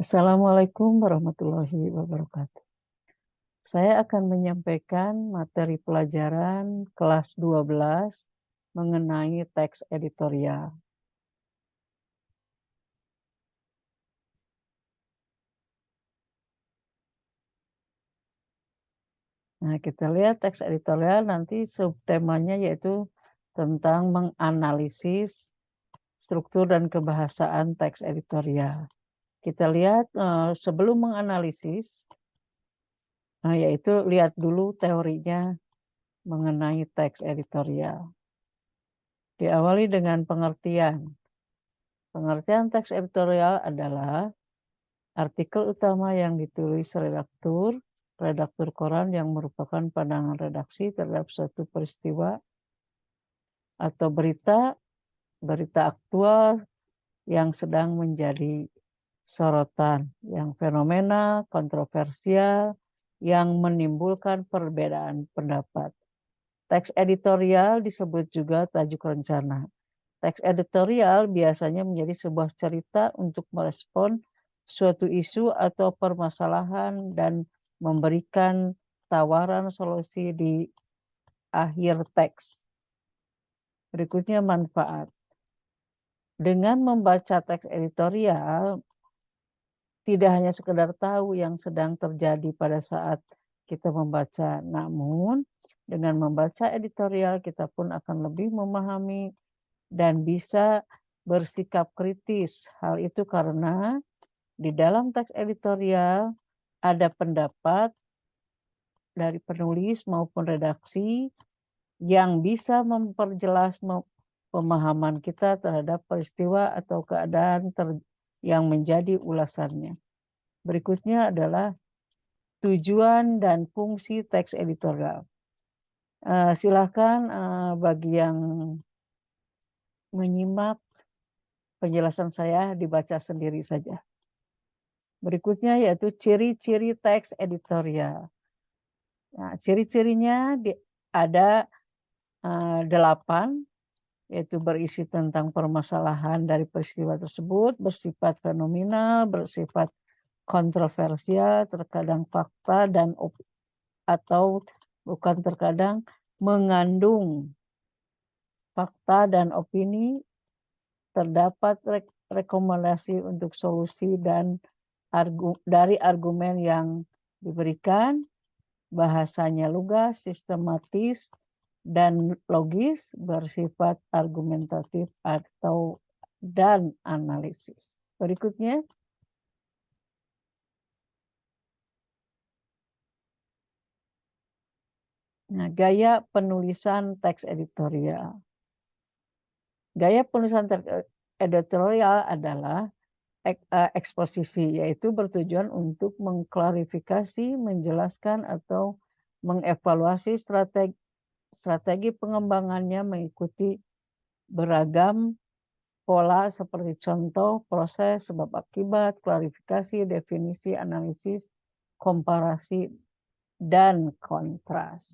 Assalamualaikum warahmatullahi wabarakatuh. Saya akan menyampaikan materi pelajaran kelas 12 mengenai teks editorial. Nah, kita lihat teks editorial nanti subtemanya yaitu tentang menganalisis struktur dan kebahasaan teks editorial. Kita lihat sebelum menganalisis, yaitu lihat dulu teorinya mengenai teks editorial. Diawali dengan pengertian. Pengertian teks editorial adalah artikel utama yang ditulis redaktur koran yang merupakan pandangan redaksi terhadap suatu peristiwa atau berita aktual yang sedang menjadi sorotan, yang fenomena kontroversial yang menimbulkan perbedaan pendapat. Teks editorial disebut juga tajuk rencana. Teks editorial biasanya menjadi sebuah cerita untuk merespon suatu isu atau permasalahan dan memberikan tawaran solusi di akhir teks. Berikutnya manfaat. Dengan membaca teks editorial, tidak hanya sekedar tahu yang sedang terjadi pada saat kita membaca, namun dengan membaca editorial kita pun akan lebih memahami dan bisa bersikap kritis. Hal itu karena di dalam teks editorial ada pendapat dari penulis maupun redaksi yang bisa memperjelas pemahaman kita terhadap peristiwa atau keadaan yang menjadi ulasannya. Berikutnya adalah tujuan dan fungsi teks editorial. Silakan bagi yang menyimak penjelasan saya dibaca sendiri saja. Berikutnya yaitu ciri-ciri teks editorial. Nah, ciri-cirinya ada 8, yaitu berisi tentang permasalahan dari peristiwa tersebut, bersifat fenomenal, bersifat kontroversial, terkadang fakta dan atau bukan terkadang mengandung fakta dan opini, terdapat rekomendasi untuk solusi dan dari argumen yang diberikan, bahasanya lugas, sistematis, dan logis, bersifat argumentatif dan analisis. Berikutnya, gaya penulisan teks editorial. Gaya penulisan teks editorial adalah eksposisi, yaitu bertujuan untuk mengklarifikasi, menjelaskan, atau mengevaluasi strategi pengembangannya mengikuti beragam pola seperti contoh, proses, sebab akibat, klarifikasi, definisi, analisis, komparasi, dan kontras.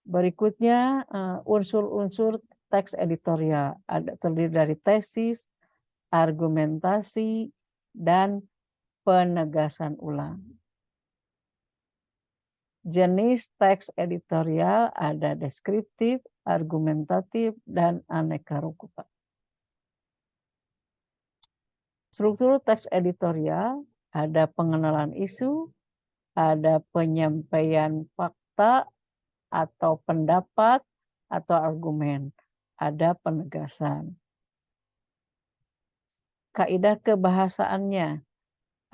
Berikutnya unsur-unsur teks editorial terdiri dari tesis, argumentasi, dan penegasan ulang. Jenis teks editorial ada deskriptif, argumentatif, dan aneka rupa. Struktur teks editorial ada pengenalan isu, ada penyampaian fakta atau pendapat atau argumen, ada penegasan. Kaidah kebahasaannya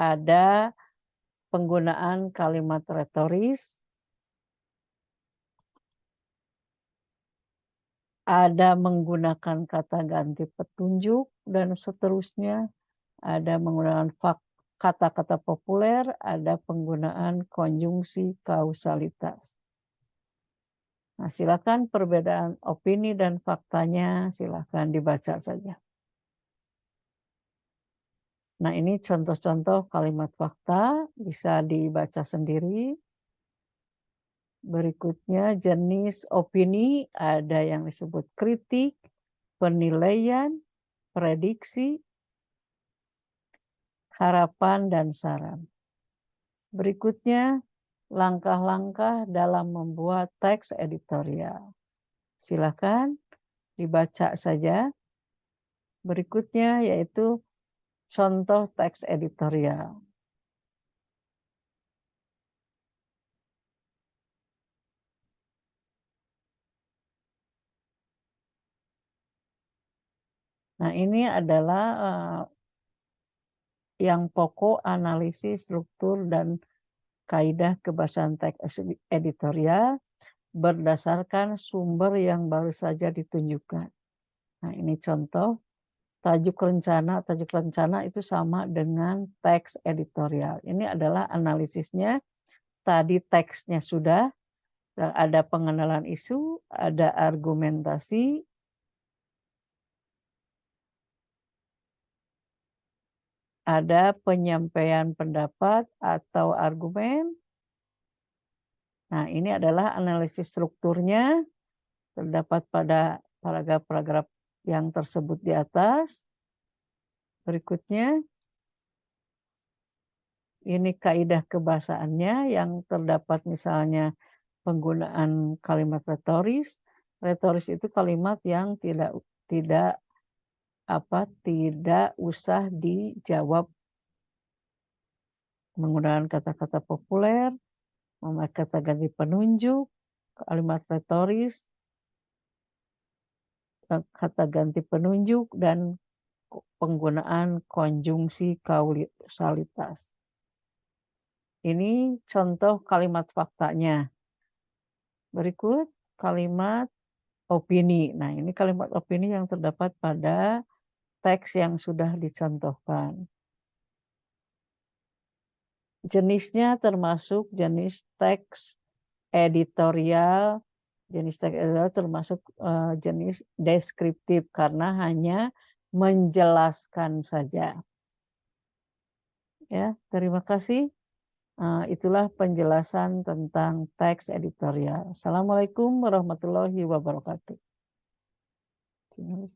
ada penggunaan kalimat retoris, ada menggunakan kata ganti petunjuk, dan seterusnya. Ada menggunakan kata-kata populer, ada penggunaan konjungsi kausalitas. Nah, silakan perbedaan opini dan faktanya silakan dibaca saja. Nah, ini contoh-contoh kalimat fakta, bisa dibaca sendiri. Berikutnya jenis opini, ada yang disebut kritik, penilaian, prediksi, harapan dan saran. Berikutnya, langkah-langkah dalam membuat teks editorial. Silakan dibaca saja. Berikutnya yaitu contoh teks editorial. Nah, ini adalah yang pokok analisis struktur dan kaidah kebahasaan teks editorial berdasarkan sumber yang baru saja ditunjukkan. Nah, ini contoh tajuk rencana itu sama dengan teks editorial. Ini adalah analisisnya. Tadi teksnya sudah, ada pengenalan isu, ada argumentasi, ada penyampaian pendapat atau argumen. Nah, ini adalah analisis strukturnya, terdapat pada paragraf-paragraf yang tersebut di atas. Berikutnya, ini kaidah kebahasaannya yang terdapat misalnya penggunaan kalimat retoris. Retoris itu kalimat yang tidak usah dijawab menggunakan kata-kata populer, memakai kata ganti penunjuk, kalimat retoris, kata ganti penunjuk, dan penggunaan konjungsi kausalitas. Ini contoh kalimat faktanya. Berikut kalimat opini. Nah, ini kalimat opini yang terdapat pada teks yang sudah dicontohkan. Jenisnya termasuk jenis teks editorial. Jenis teks editorial termasuk jenis deskriptif karena hanya menjelaskan saja. Ya, terima kasih. Itulah penjelasan tentang teks editorial. Assalamualaikum warahmatullahi wabarakatuh.